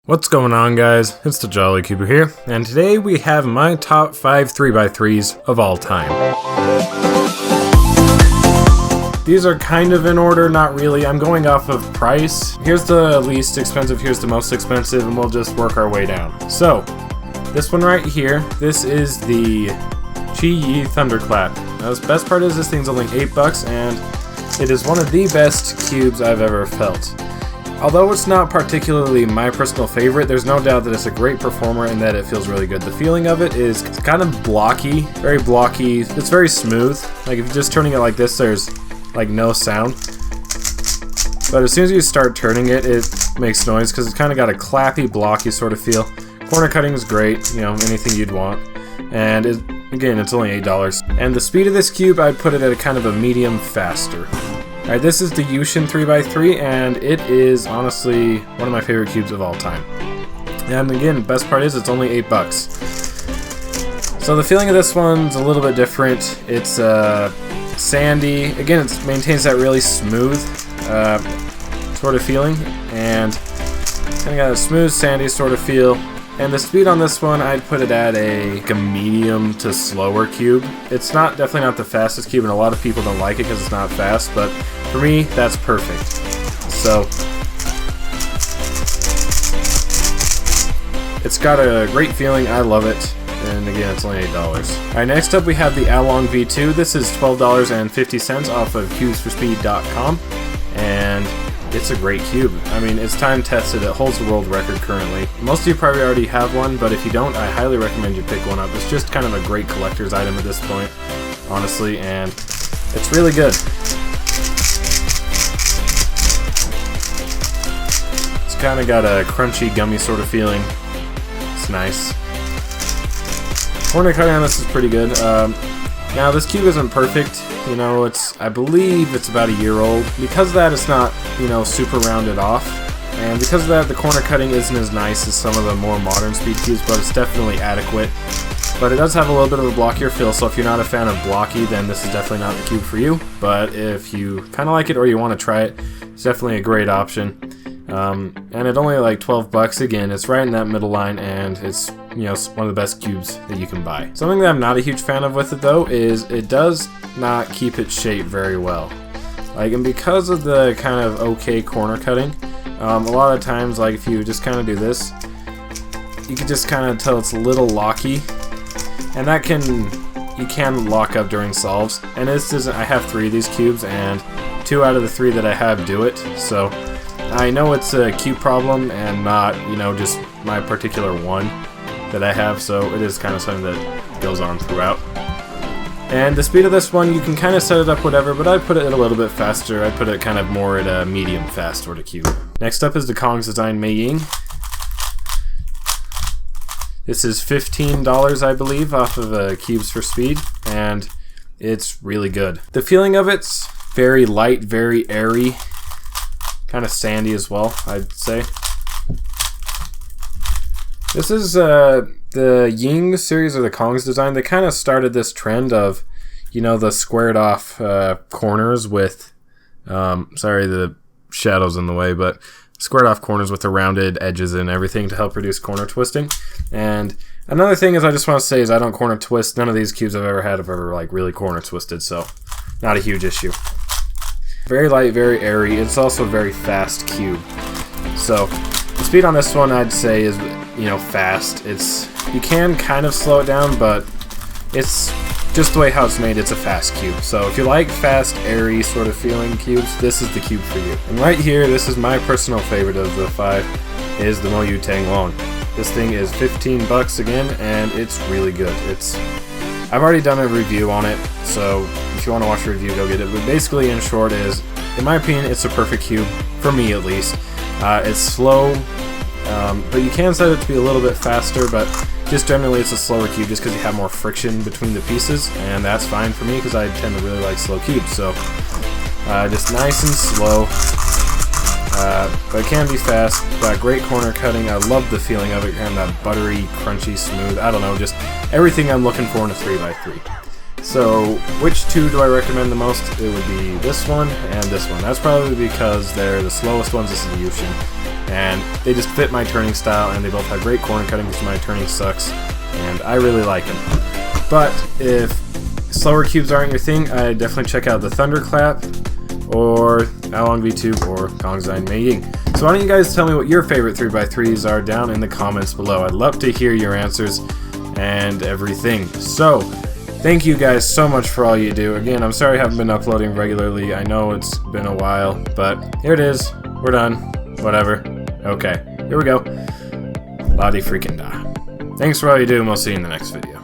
What's going on, guys? It's the Jolly Cuber here, and today we have my top 5 3x3s of all time. These are kind of in order, not really. I'm going off of price. Here's the least expensive, here's the most expensive, and we'll just work our way down. So, this one right here, this is the Thunderclap. Now, the best part is this thing's only $8, and it is one of the best cubes I've ever felt. Although it's not particularly my personal favorite, there's no doubt that it's a great performer and that it feels really good. The feeling of it is kind of blocky, very blocky. It's very smooth. Like if you're just turning it like this, there's like no sound. But as soon as you start turning it, it makes noise because it's kind of got a clappy, blocky sort of feel. Corner cutting is great, you know, anything you'd want. And again, it's only $8. And the speed of this cube, I'd put it at a kind of a medium faster. Alright, this is the Yutian 3x3, and it is honestly one of my favorite cubes of all time. And again, best part is it's only $8. So the feeling of this one's a little bit different. It's sandy. Again, it maintains that really smooth sort of feeling, and kind of got a smooth, sandy sort of feel. And the speed on this one, I'd put it at a medium to slower cube. It's definitely not the fastest cube, and a lot of people don't like it because it's not fast, but for me, that's perfect. So, it's got a great feeling, I love it, and again, it's only $8. Alright, next up we have the Aolong V2. This is $12.50 off of cubesforspeed.com, and it's a great cube. I mean, it's time tested. It holds the world record currently. Most of you probably already have one, but if you don't, I highly recommend you pick one up. It's just kind of a great collector's item at this point, honestly, and it's really good. It's kind of got a crunchy, gummy sort of feeling. It's nice. Hornick cutting on this is pretty good. Now, this cube isn't perfect. You know, I believe it's about a year old. Because of that, it's not, you know, super rounded off. And because of that, the corner cutting isn't as nice as some of the more modern speed cubes, but it's definitely adequate. But it does have a little bit of a blockier feel, so if you're not a fan of blocky, then this is definitely not the cube for you. But if you kind of like it or you want to try it, it's definitely a great option. And at only like $12, again, it's right in that middle line, and it's, you know, one of the best cubes that you can buy. Something that I'm not a huge fan of with it, though, is it does not keep its shape very well. Like, and because of the kind of okay corner cutting, a lot of times, like if you just kind of do this, you can just kind of tell it's a little locky, and that you can lock up during solves. And this isn't. I have 3 of these cubes, and 2 out of the 3 that I have do it. So I know it's a cube problem and not, you know, just my particular one that I have, so it is kind of something that goes on throughout. And the speed of this one, you can kind of set it up whatever, but I'd put it a little bit faster. I'd put it kind of more at a medium fast sort of cube. Next up is the Cogs design Mei Ying. This is $15, I believe, off of Cubes for Speed, and it's really good. The feeling of it's very light, very airy, kind of sandy as well, I'd say. This is the Ying series, or the Cogs design. They kind of started this trend of, you know, the squared off corners with, sorry, the shadow's in the way, but squared off corners with the rounded edges and everything to help reduce corner twisting. And another thing is I just want to say is I don't corner twist. None of these cubes I've ever had have ever like really corner twisted, so not a huge issue. Very light, very airy. It's also a very fast cube. So the speed on this one, I'd say, is, you know, fast. You can kind of slow it down, but it's just the way how it's made. It's a fast cube. So if you like fast, airy sort of feeling cubes, this is the cube for you. And right here, this is my personal favorite of the 5, is the Aolong. This thing is $15 again, and it's really good. I've already done a review on it, so if you want to watch a review, go get it. But basically, in short, in my opinion, it's a perfect cube, for me at least. It's slow, but you can set it to be a little bit faster, but just generally it's a slower cube just because you have more friction between the pieces, and that's fine for me because I tend to really like slow cubes. So just nice and slow, but it can be fast. Got great corner cutting. I love the feeling of it, kind of that buttery, crunchy, smooth. I don't know, just everything I'm looking for in a 3x3. So, which 2 do I recommend the most? It would be this one and this one. That's probably because they're the slowest ones. This is the Yutian. and they just fit my turning style, and they both have great corner cutting because my turning sucks, and I really like them. But if slower cubes aren't your thing, I definitely check out the Thunderclap or Aolong V2 or Cogs design making. So why don't you guys tell me what your favorite 3x3s are down in the comments below. I'd love to hear your answers and everything. So thank you guys so much for all you do. Again, I'm sorry I haven't been uploading regularly. I know it's been a while, but here it is. We're done. Whatever. Okay, here we go. La di freaking da. Thanks for all you do, and we'll see you in the next video.